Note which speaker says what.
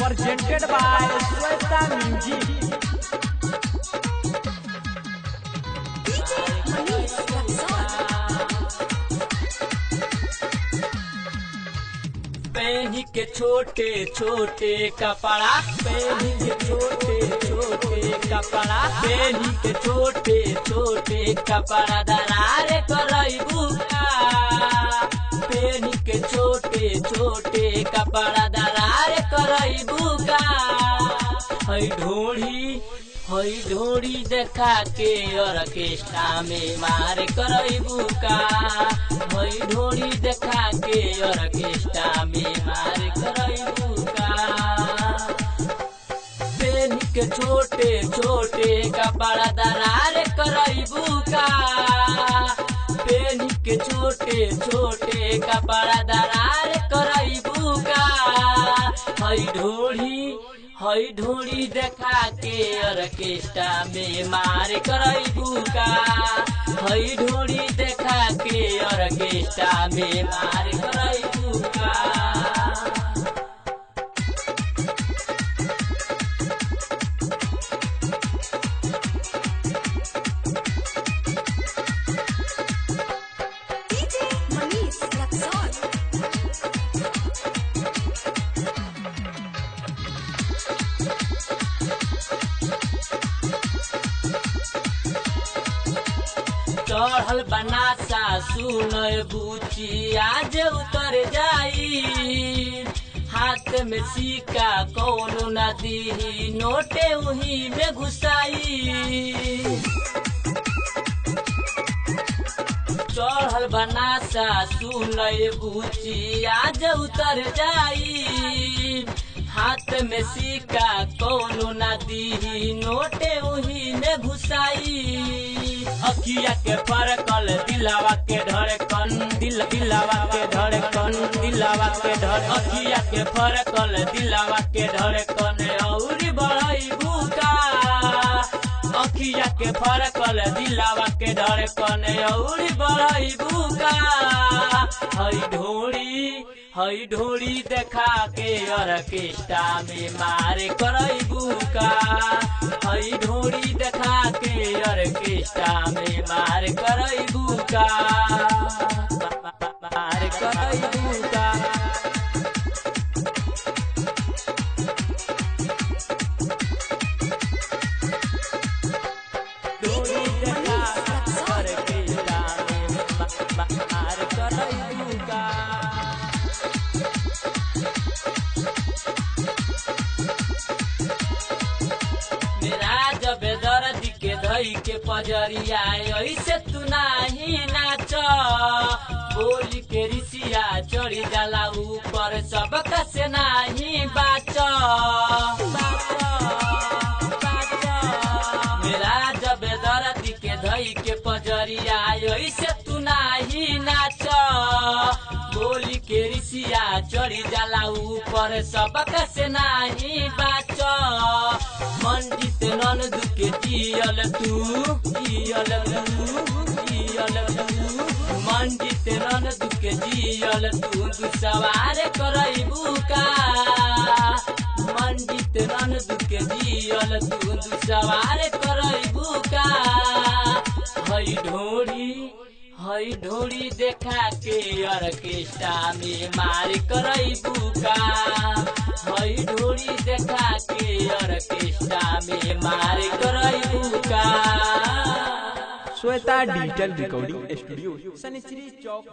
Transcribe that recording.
Speaker 1: presented by Sweta Music.
Speaker 2: पहनी के छोटे छोटे कपड़ा, पहनी के छोटे छोटे कपड़ा, पहनी के छोटे छोटे कपड़ा दरार करैबू का, पहनी के छोटे छोटे कपड़ा दरार करैबू का। हई ढोड़ी देखा के ऑर्केस्ट्रा में मार करैबू का, हई ढोड़ी देखा के ऑर्केस्ट्रा में मार करैबू का। पेन के छोटे छोटे कपड़ा दरार करैबू का, पेन के छोटे छोटे कपड़ा दरार करैबू का। हई ढोड़ी देखा के ऑर्केस्ट्रा में मार करैबू का, हई ढोड़ी देखा के ऑर्केस्ट्रा में मार करैबू का। चढ़ल बनासा सुन बूची आज उतर जाई, हाथ में सिक्का कौनो न दी नोटे उही में घुसाई। चढ़ल बनासा सुन बूची आज उतर जाई, हाथ में सिक्का कौनो न दी नोटे उही में घुसाई। अखिया के फरकल दिलावा के धड़कन, दिलावा के धड़कन, दिलावा के धड़कन, अखिया के फरकल दिलावा के धड़कन औरी बढ़ैबू का, अखिया के फरकल दिलावा के धड़कन औरी बढ़ैबू का। हई ढोड़ी देखा के ऑर्केस्ट्रा में मार करैबू का, हई ढोड़ी देखा के ऑर्केस्ट्रा में मार करैबू का, मार करैबू का। ढोड़ी देखा ऑर्केस्ट्रा में मार करैबू का। दर्द के धई के पजरिया ऐसे तू नाही नाच, बोल के रिसिया चढ़ी जाला ऊपर सबका से नाही बाच। मेरा जब दर्द के धई के पजरिया ऐसे तू नाही नाच, बोल के रिसिया चढ़ी जाला ऊपर सबका से नाही बाच। मन जीत ननद के जियल तू, मन जीत ननद के जियल तू दुसवार करैबू का, मन जीत ननद के जियल तू दुसवार करैबू का। हई ढोड़ी देखा के ऑर्केस्ट्रा में मार करैबू का, हई ढोड़ी देखा के ऑर्केस्ट्रा में मार करैबू का।
Speaker 1: Shweta digital recording studio, Sanichari चौक।